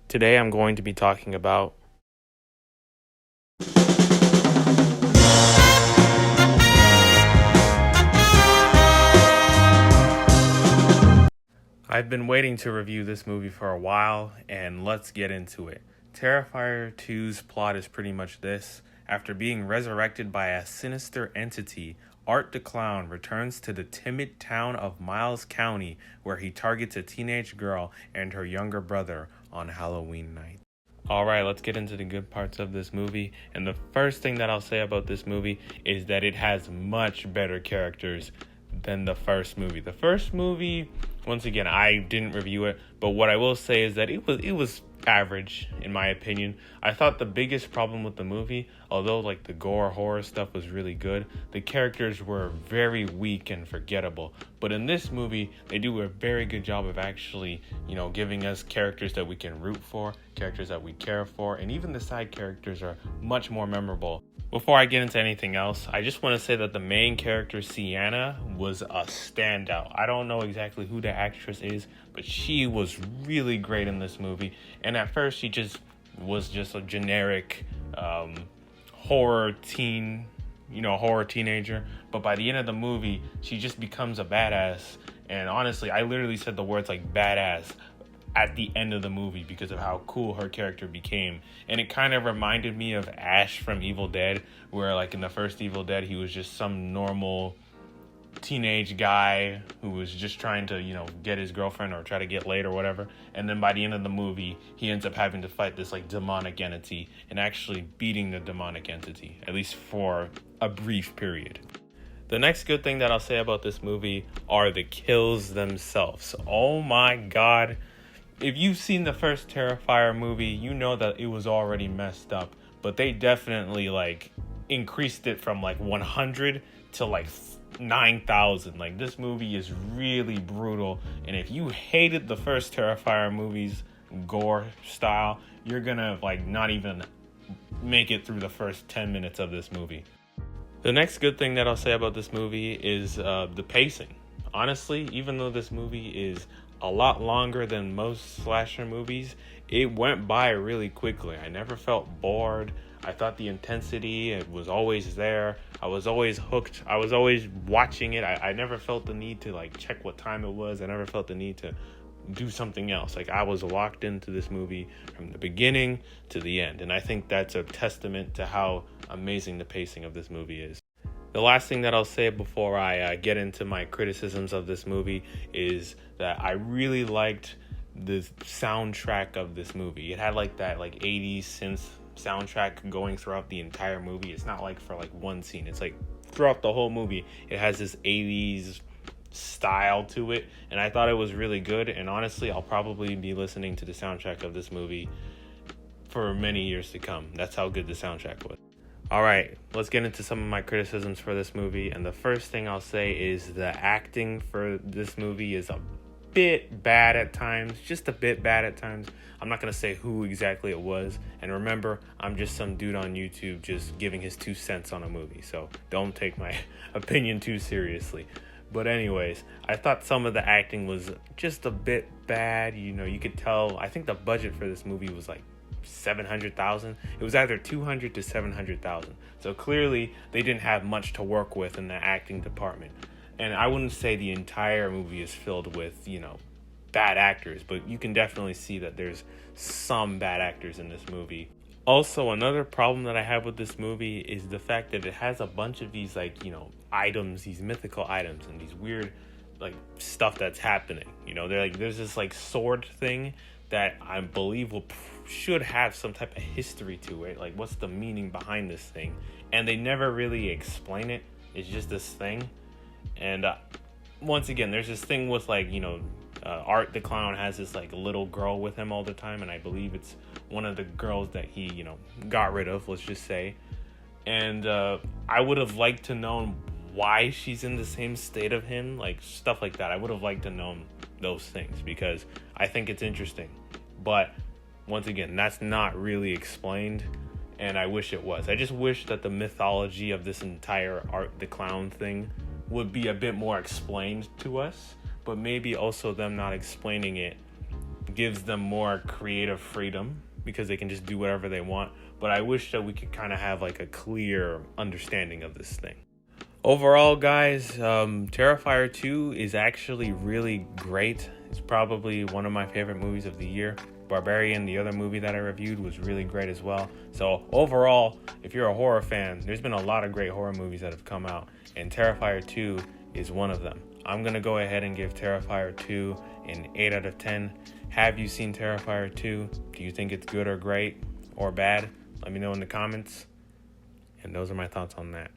Today I'm going to be talking about I've been waiting to review this movie for a while, and let's get into it. Terrifier 2's plot is pretty much this. After being resurrected by a sinister entity, Art the Clown returns to the timid town of Miles County, where he targets a teenage girl and her younger brother on Halloween night. Alright, let's get into the good parts of this movie. And the first thing that I'll say about this movie is that it has much better characters than the first movie. The first movie, once again, I didn't review it, but what I will say is that it was average in my opinion. I thought the biggest problem with the movie, although like the gore horror stuff was really good, the characters were very weak and forgettable. But in this movie, they do a very good job of actually, giving us characters that we can root for, characters that we care for, and even the side characters are much more memorable. Before I get into anything else, I just want to say that the main character, Sienna, was a standout. I don't know exactly who the actress is, but she was really great in this movie. And at first, she was just a generic horror teenager. But by the end of the movie, she just becomes a badass. And honestly, I literally said the words like badass at the end of the movie because of how cool her character became. And it kind of reminded me of Ash from Evil Dead, where like in the first Evil Dead, he was just some normal teenage guy who was just trying to, get his girlfriend or try to get laid or whatever. And then by the end of the movie, he ends up having to fight this like demonic entity and actually beating the demonic entity, at least for a brief period. The next good thing that I'll say about this movie are the kills themselves. Oh my God. If you've seen the first Terrifier movie, you know that it was already messed up, but they definitely like increased it from like 100 to like 9,000. Like this movie is really brutal, and if you hated the first Terrifier movie's gore style, you're gonna like not even make it through the first 10 minutes of this movie. The next good thing that I'll say about this movie is the pacing. Honestly, even though this movie is a lot longer than most slasher movies, it went by really quickly. I never felt bored. I thought the intensity, it was always there. I was always hooked. I was always watching it. I never felt the need to like check what time it was. I never felt the need to do something else. Like I was locked into this movie from the beginning to the end. And I think that's a testament to how amazing the pacing of this movie is. The last thing that I'll say before I get into my criticisms of this movie is that I really liked the soundtrack of this movie. It had like that like 80s synth soundtrack going throughout the entire movie. It's not like for like one scene. It's like throughout the whole movie, it has this 80s style to it. And I thought it was really good. And honestly, I'll probably be listening to the soundtrack of this movie for many years to come. That's how good the soundtrack was. Alright, let's get into some of my criticisms for this movie. And the first thing I'll say is the acting for this movie is a bit bad at times. Just a bit bad at times. I'm not going to say who exactly it was. And remember, I'm just some dude on YouTube just giving his 2 cents on a movie. So don't take my opinion too seriously. But anyways, I thought some of the acting was just a bit bad. You could tell. I think the budget for this movie was like 700,000. It was either 200 to 700,000. So clearly they didn't have much to work with in the acting department. And I wouldn't say the entire movie is filled with, bad actors, but you can definitely see that there's some bad actors in this movie. Also, another problem that I have with this movie is the fact that it has a bunch of these items, these mythical items and these weird stuff that's happening. There's this sword thing that I believe should have some type of history to it. Like, what's the meaning behind this thing? And they never really explain it. It's just this thing. And once again, there's this thing with Art the Clown has this little girl with him all the time, and I believe it's one of the girls that he got rid of, let's just say. And I would have liked to know why she's in the same state of him, stuff like that. I would have liked to know those things because I think it's interesting. But once again, that's not really explained, and I wish it was. I just wish that the mythology of this entire Art the Clown thing would be a bit more explained to us, but maybe also them not explaining it gives them more creative freedom because they can just do whatever they want. But I wish that we could kind of have like a clear understanding of this thing. Overall, guys, Terrifier 2 is actually really great. It's probably one of my favorite movies of the year. Barbarian, the other movie that I reviewed, was really great as well. So overall, if you're a horror fan, there's been a lot of great horror movies that have come out, and Terrifier 2 is one of them. I'm going to go ahead and give Terrifier 2 an 8 out of 10. Have you seen Terrifier 2? Do you think it's good or great or bad? Let me know in the comments. And those are my thoughts on that.